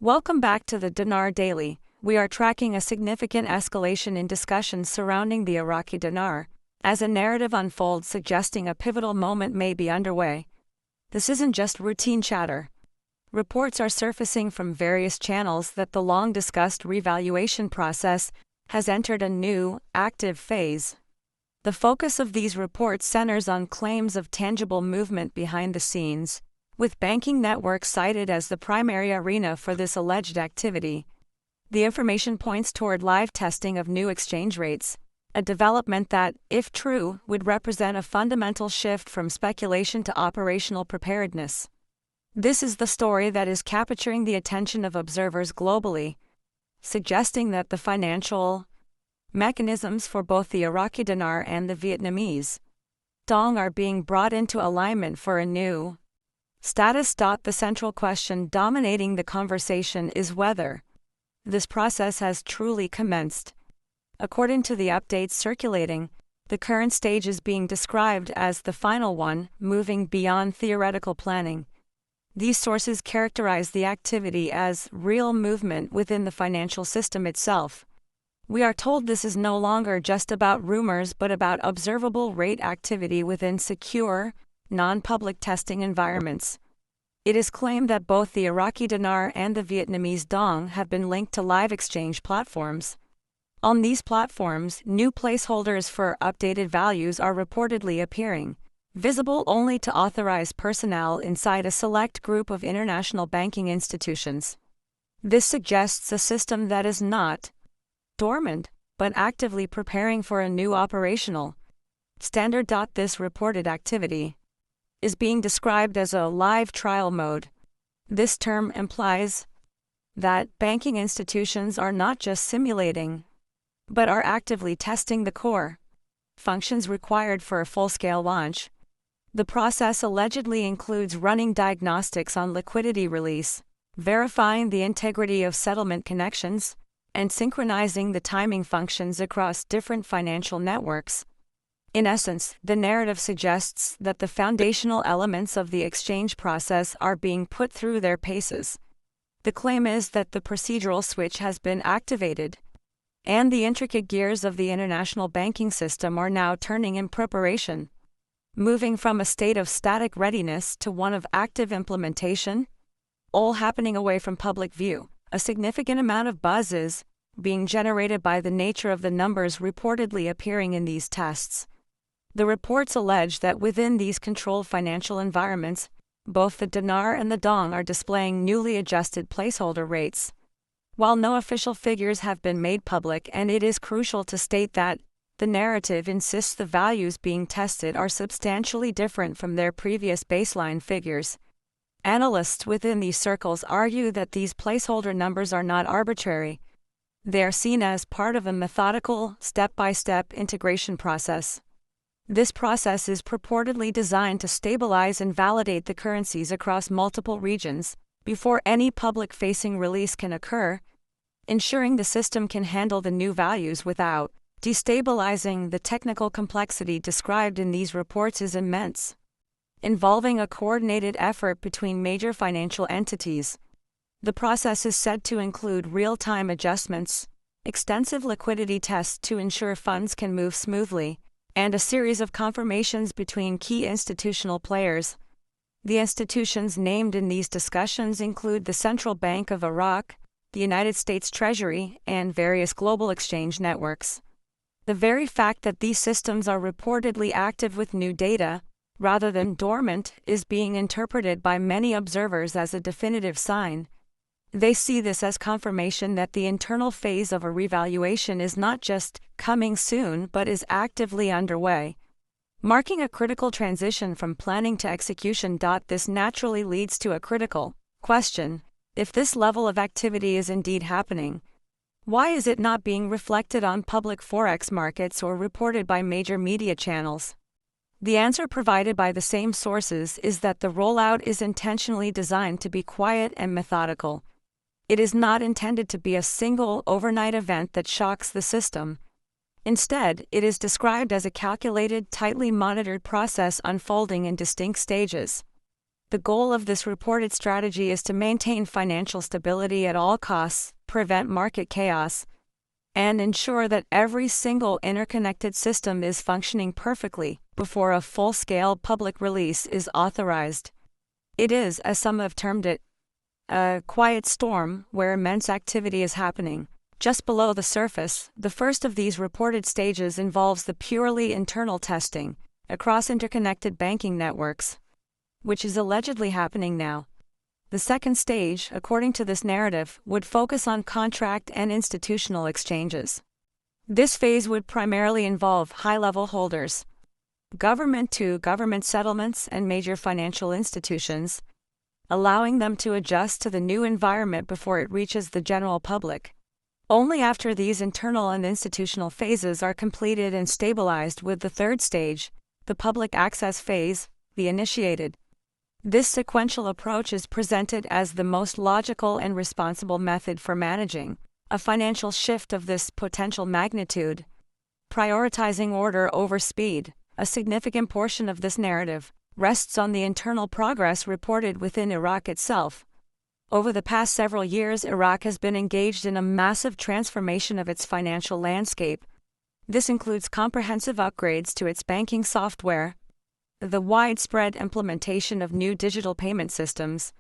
Welcome back to the Dinar Daily. We are tracking a significant escalation in discussions surrounding the Iraqi dinar, as a narrative unfolds suggesting a pivotal moment may be underway. This isn't just routine chatter. Reports are surfacing from various channels that the long-discussed revaluation process has entered a new, active phase. The focus of these reports centers on claims of tangible movement behind the scenes, with banking networks cited as the primary arena for this alleged activity. The information points toward live testing of new exchange rates, a development that, if true, would represent a fundamental shift from speculation to operational preparedness. This is the story that is capturing the attention of observers globally, suggesting that the financial mechanisms for both the Iraqi dinar and the Vietnamese dong are being brought into alignment for a new status. The central question dominating the conversation is whether this process has truly commenced. According to the updates circulating, the current stage is being described as the final one, moving beyond theoretical planning. These sources characterize the activity as real movement within the financial system itself. We are told this is no longer just about rumors but about observable rate activity within secure, non-public testing environments. It is claimed that both the Iraqi dinar and the Vietnamese dong have been linked to live exchange platforms. On these platforms, new placeholders for updated values are reportedly appearing, visible only to authorized personnel inside a select group of international banking institutions. This suggests a system that is not dormant, but actively preparing for a new operational standard. This reported activity is being described as a live trial mode. This term implies that banking institutions are not just simulating, but are actively testing the core functions required for a full-scale launch. The process allegedly includes running diagnostics on liquidity release, verifying the integrity of settlement connections, and synchronizing the timing functions across different financial networks. In essence, the narrative suggests that the foundational elements of the exchange process are being put through their paces. The claim is that the procedural switch has been activated, and the intricate gears of the international banking system are now turning in preparation, moving from a state of static readiness to one of active implementation, all happening away from public view. A significant amount of buzz is being generated by the nature of the numbers reportedly appearing in these tests. The reports allege that within these controlled financial environments, both the dinar and the dong are displaying newly adjusted placeholder rates. While no official figures have been made public, and it is crucial to state that the narrative insists the values being tested are substantially different from their previous baseline figures, analysts within these circles argue that these placeholder numbers are not arbitrary. They are seen as part of a methodical, step-by-step integration process. This process is purportedly designed to stabilize and validate the currencies across multiple regions before any public-facing release can occur, ensuring the system can handle the new values without destabilizing. The technical complexity described in these reports is immense, involving a coordinated effort between major financial entities. The process is said to include real-time adjustments, extensive liquidity tests to ensure funds can move smoothly, and a series of confirmations between key institutional players. The institutions named in these discussions include the Central Bank of Iraq, the United States Treasury, and various global exchange networks. The very fact that these systems are reportedly active with new data, rather than dormant, is being interpreted by many observers as a definitive sign. They see this as confirmation that the internal phase of a revaluation is not just coming soon but is actively underway, marking a critical transition from planning to execution. This naturally leads to a critical question: if this level of activity is indeed happening, why is it not being reflected on public forex markets or reported by major media channels? The answer provided by the same sources is that the rollout is intentionally designed to be quiet and methodical. It is not intended to be a single overnight event that shocks the system. Instead, it is described as a calculated, tightly monitored process unfolding in distinct stages. The goal of this reported strategy is to maintain financial stability at all costs, prevent market chaos, and ensure that every single interconnected system is functioning perfectly before a full-scale public release is authorized. It is, as some have termed it, a quiet storm where immense activity is happening. Just below the surface, the first of these reported stages involves the purely internal testing across interconnected banking networks, which is allegedly happening now. The second stage, according to this narrative, would focus on contract and institutional exchanges. This phase would primarily involve high-level holders, government-to-government settlements, and major financial institutions, allowing them to adjust to the new environment before it reaches the general public. Only after these internal and institutional phases are completed and stabilized would the third stage, the public access phase, be initiated. This sequential approach is presented as the most logical and responsible method for managing a financial shift of this potential magnitude, prioritizing order over speed. A significant portion of this narrative rests on the internal progress reported within Iraq itself. Over the past several years, Iraq has been engaged in a massive transformation of its financial landscape. This includes comprehensive upgrades to its banking software, the widespread implementation of new digital payment systems,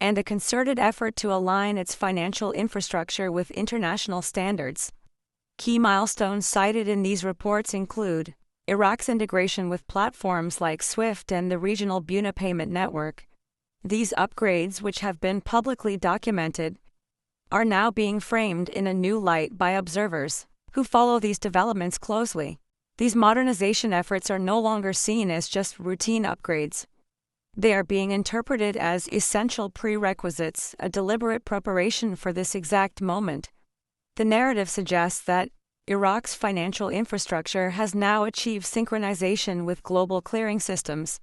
and a concerted effort to align its financial infrastructure with international standards. Key milestones cited in these reports include Iraq's integration with platforms like SWIFT and the regional Buna payment network. These upgrades, which have been publicly documented, are now being framed in a new light by observers who follow these developments closely. These modernization efforts are no longer seen as just routine upgrades. They are being interpreted as essential prerequisites, a deliberate preparation for this exact moment. The narrative suggests that Iraq's financial infrastructure has now achieved synchronization with global clearing systems.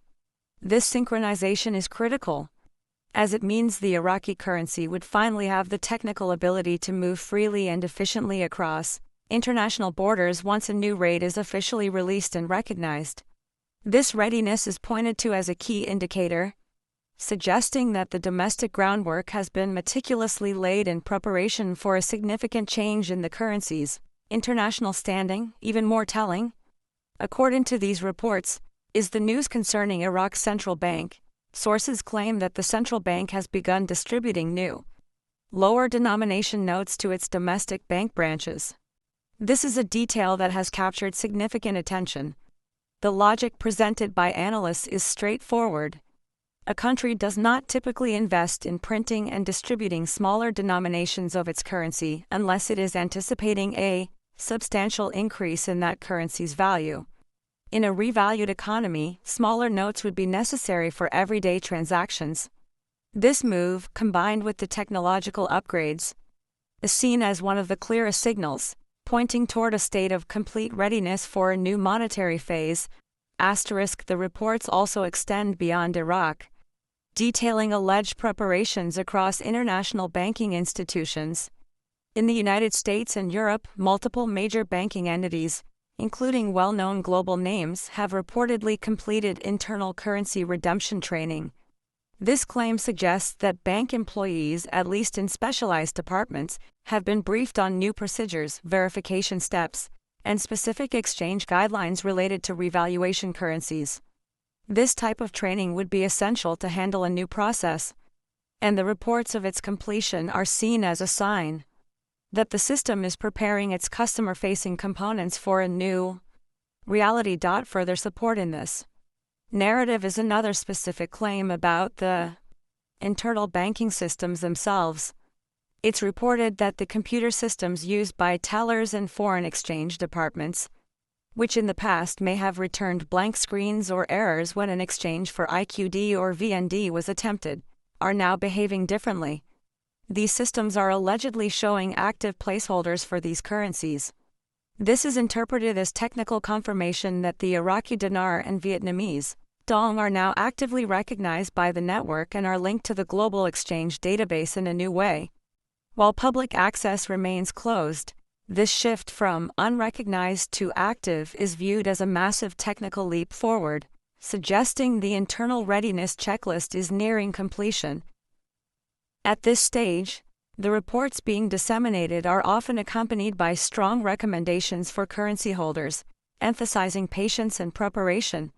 This synchronization is critical, as it means the Iraqi currency would finally have the technical ability to move freely and efficiently across international borders once a new rate is officially released and recognized. This readiness is pointed to as a key indicator, suggesting that the domestic groundwork has been meticulously laid in preparation for a significant change in the currency's international standing. Even more telling, according to these reports, is the news concerning Iraq's central bank. Sources claim that the central bank has begun distributing new, lower denomination notes to its domestic bank branches. This is a detail that has captured significant attention. The logic presented by analysts is straightforward. A country does not typically invest in printing and distributing smaller denominations of its currency unless it is anticipating a substantial increase in that currency's value. In a revalued economy, smaller notes would be necessary for everyday transactions. This move, combined with the technological upgrades, is seen as one of the clearest signals, pointing toward a state of complete readiness for a new monetary phase. The reports also extend beyond Iraq, detailing alleged preparations across international banking institutions. In the United States and Europe, multiple major banking entities, including well-known global names, have reportedly completed internal currency redemption training. This claim suggests that bank employees, at least in specialized departments, have been briefed on new procedures, verification steps, and specific exchange guidelines related to revaluation currencies. This type of training would be essential to handle a new process, and the reports of its completion are seen as a sign that the system is preparing its customer-facing components for a new reality. Further support in this narrative is another specific claim about the internal banking systems themselves. It's reported that the computer systems used by tellers and foreign exchange departments, which in the past may have returned blank screens or errors when an exchange for IQD or VND was attempted, are now behaving differently. These systems are allegedly showing active placeholders for these currencies. This is interpreted as technical confirmation that the Iraqi dinar and Vietnamese dong are now actively recognized by the network and are linked to the global exchange database in a new way. While public access remains closed, this shift from unrecognized to active is viewed as a massive technical leap forward. suggesting the internal readiness checklist is nearing completion. At this stage, the reports being disseminated are often accompanied by strong recommendations for currency holders, emphasizing patience and preparation.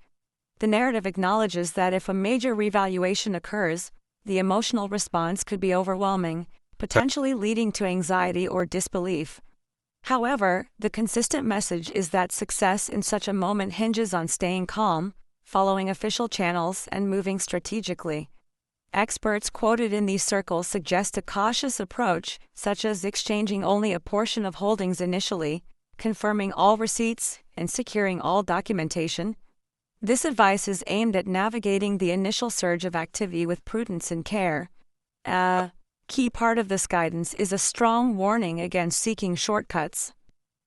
The narrative acknowledges that if a major revaluation occurs, the emotional response could be overwhelming, potentially leading to anxiety or disbelief. However, the consistent message is that success in such a moment hinges on staying calm, following official channels, and moving strategically. Experts quoted in these circles suggest a cautious approach, such as exchanging only a portion of holdings initially, confirming all receipts, and securing all documentation. This advice is aimed at navigating the initial surge of activity with prudence and care. A key part of this guidance is a strong warning against seeking shortcuts.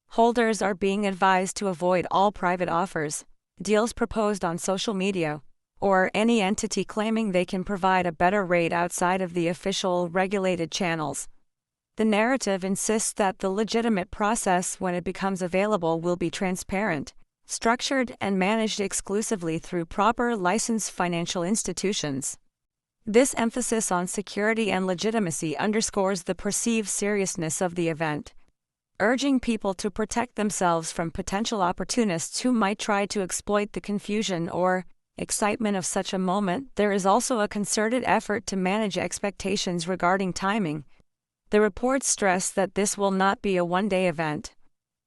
Holders are being advised to avoid all private offers, deals proposed on social media, or any entity claiming they can provide a better rate outside of the official regulated channels. The narrative insists that the legitimate process, when it becomes available, will be transparent, structured, and managed exclusively through proper licensed financial institutions. This emphasis on security and legitimacy underscores the perceived seriousness of the event, urging people to protect themselves from potential opportunists who might try to exploit the confusion or excitement of such a moment. There is also a concerted effort to manage expectations regarding timing. The reports stress that this will not be a one-day event.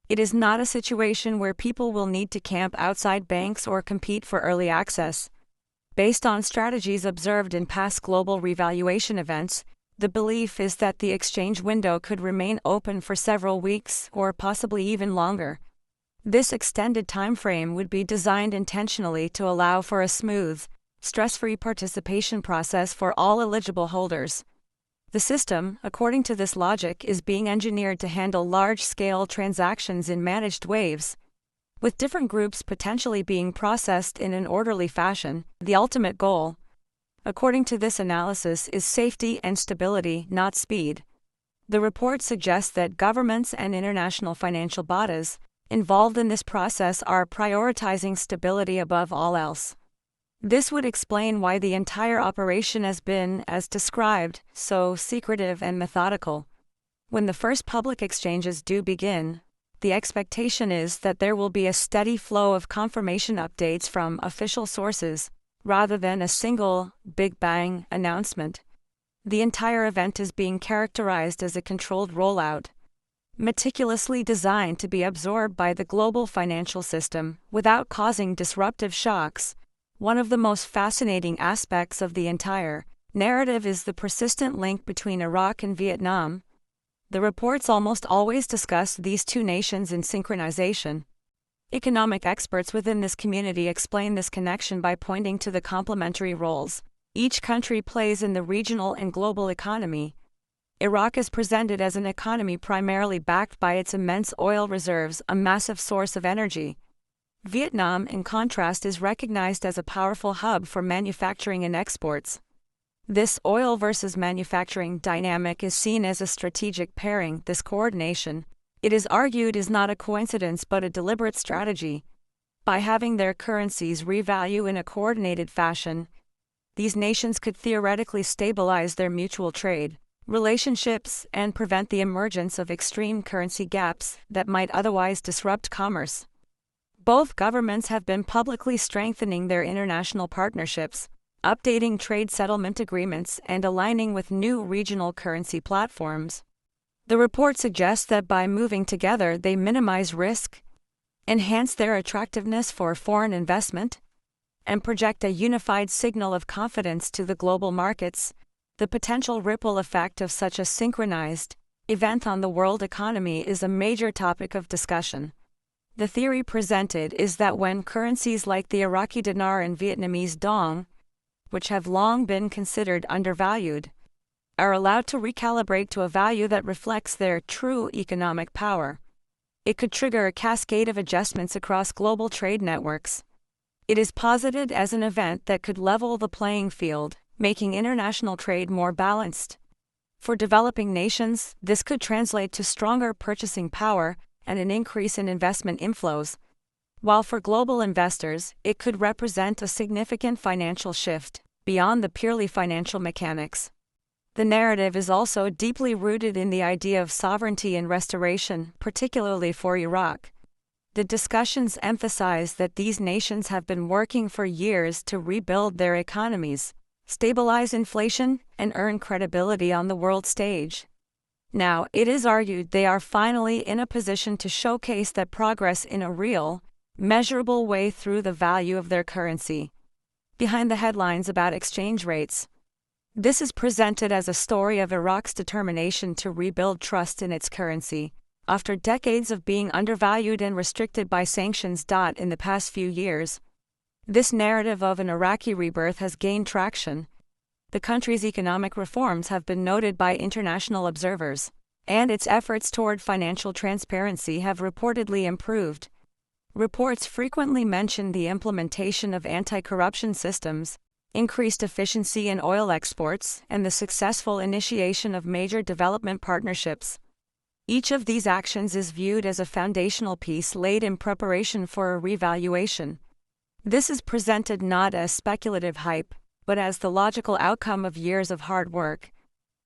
It is not a situation where people will need to camp outside banks or compete for early access. Based on strategies observed in past global revaluation events, the belief is that the exchange window could remain open for several weeks or possibly even longer. This extended time frame would be designed intentionally to allow for a smooth, stress-free participation process for all eligible holders. The system, according to this logic, is being engineered to handle large-scale transactions in managed waves, with different groups potentially being processed in an orderly fashion. The ultimate goal, according to this analysis, is safety and stability, not speed. The report suggests that governments and international financial bodies involved in this process are prioritizing stability above all else. This would explain why the entire operation has been, as described, so secretive and methodical. When the first public exchanges do begin, the expectation is that there will be a steady flow of confirmation updates from official sources, rather than a single, big bang announcement. The entire event is being characterized as a controlled rollout, meticulously designed to be absorbed by the global financial system without causing disruptive shocks. One of the most fascinating aspects of the entire narrative is the persistent link between Iraq and Vietnam. The reports almost always discuss these two nations in synchronization. Economic experts within this community explain this connection by pointing to the complementary roles each country plays in the regional and global economy. Iraq is presented as an economy primarily backed by its immense oil reserves, a massive source of energy. Vietnam, in contrast, is recognized as a powerful hub for manufacturing and exports. This oil versus manufacturing dynamic is seen as a strategic pairing. This coordination, it is argued, is not a coincidence but a deliberate strategy. By having their currencies revalue in a coordinated fashion, these nations could theoretically stabilize their mutual trade relationships and prevent the emergence of extreme currency gaps that might otherwise disrupt commerce. Both governments have been publicly strengthening their international partnerships, updating trade settlement agreements, and aligning with new regional currency platforms. The report suggests that by moving together they minimize risk, enhance their attractiveness for foreign investment, and project a unified signal of confidence to the global markets. The potential ripple effect of such a synchronized event on the world economy is a major topic of discussion. The theory presented is that when currencies like the Iraqi dinar and Vietnamese dong, which have long been considered undervalued, are allowed to recalibrate to a value that reflects their true economic power, it could trigger a cascade of adjustments across global trade networks. It is posited as an event that could level the playing field, making international trade more balanced. For developing nations, this could translate to stronger purchasing power and an increase in investment inflows. while for global investors, it could represent a significant financial shift beyond the purely financial mechanics. The narrative is also deeply rooted in the idea of sovereignty and restoration, particularly for Iraq. The discussions emphasize that these nations have been working for years to rebuild their economies, stabilize inflation, and earn credibility on the world stage. Now, it is argued they are finally in a position to showcase that progress in a real, measurable way through the value of their currency. Behind the headlines about exchange rates, this is presented as a story of Iraq's determination to rebuild trust in its currency, after decades of being undervalued and restricted by sanctions. In the past few years, this narrative of an Iraqi rebirth has gained traction. The country's economic reforms have been noted by international observers, and its efforts toward financial transparency have reportedly improved. Reports frequently mention the implementation of anti-corruption systems, increased efficiency in oil exports, and the successful initiation of major development partnerships. Each of these actions is viewed as a foundational piece laid in preparation for a revaluation. This is presented not as speculative hype, but as the logical outcome of years of hard work,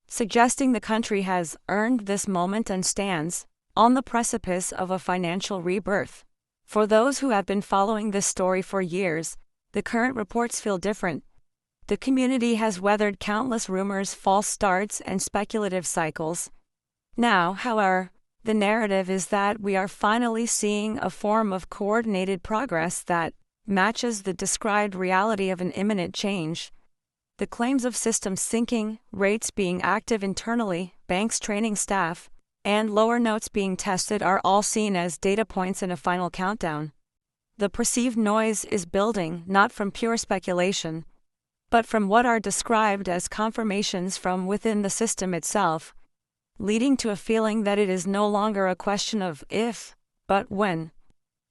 suggesting the country has earned this moment and stands on the precipice of a financial rebirth. For those who have been following this story for years, the current reports feel different. The community has weathered countless rumors, false starts, and speculative cycles. Now, however, the narrative is that we are finally seeing a form of coordinated progress that matches the described reality of an imminent change. The claims of systems sinking, rates being active internally, banks training staff, and lower notes being tested are all seen as data points in a final countdown. The perceived noise is building not from pure speculation, but from what are described as confirmations from within the system itself, leading to a feeling that it is no longer a question of if, but when.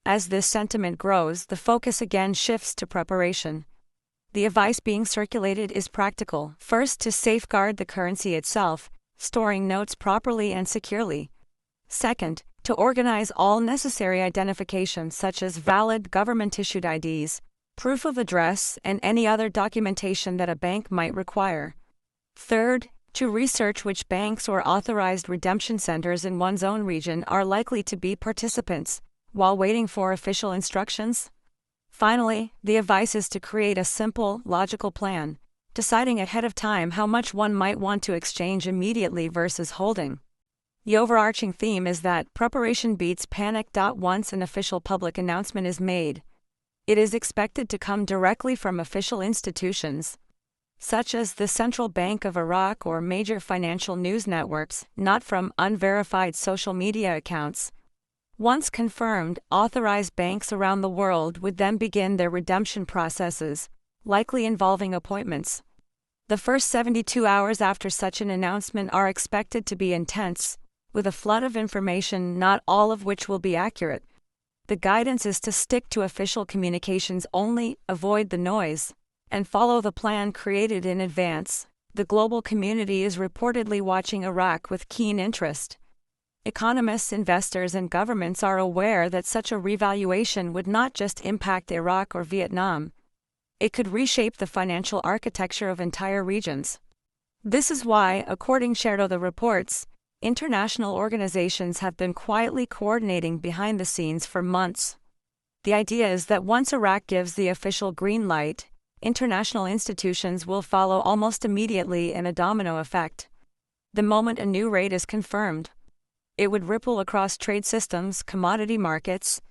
As this sentiment grows, the focus again shifts to preparation. The advice being circulated is practical. First, to safeguard the currency itself, storing notes properly and securely. Second, to organize all necessary identifications such as valid government-issued IDs, proof of address, and any other documentation that a bank might require. Third, to research which banks or authorized redemption centers in one's own region are likely to be participants, while waiting for official instructions. Finally, the advice is to create a simple, logical plan, deciding ahead of time how much one might want to exchange immediately versus holding. The overarching theme is that preparation beats panic. Once an official public announcement is made, it is expected to come directly from official institutions, such as the Central Bank of Iraq or major financial news networks, not from unverified social media accounts. Once confirmed, authorized banks around the world would then begin their redemption processes, likely involving appointments. The first 72 hours after such an announcement are expected to be intense, with a flood of information, not all of which will be accurate. The guidance is to stick to official communications only, avoid the noise, and follow the plan created in advance. The global community is reportedly watching Iraq with keen interest. Economists, investors, and governments are aware that such a revaluation would not just impact Iraq or Vietnam. It could reshape the financial architecture of entire regions. This is why, according to the reports, international organizations have been quietly coordinating behind the scenes for months. The idea is that once Iraq gives the official green light, international institutions will follow almost immediately in a domino effect. The moment a new rate is confirmed, it would ripple across trade systems, commodity markets,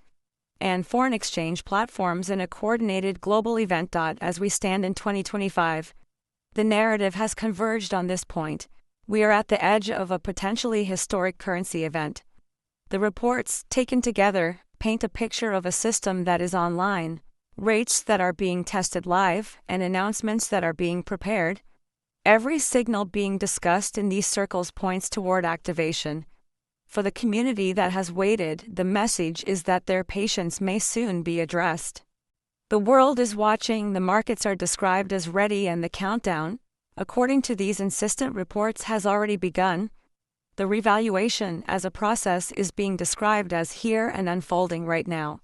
and foreign exchange platforms in a coordinated global event. As we stand in 2025, the narrative has converged on this point. We are at the edge of a potentially historic currency event. The reports, taken together, paint a picture of a system that is online, rates that are being tested live, and announcements that are being prepared. Every signal being discussed in these circles points toward activation. For the community that has waited, the message is that their patience may soon be addressed. The world is watching, the markets are described as ready, and the countdown, according to these insistent reports, has already begun. The revaluation as a process is being described as here and unfolding right now.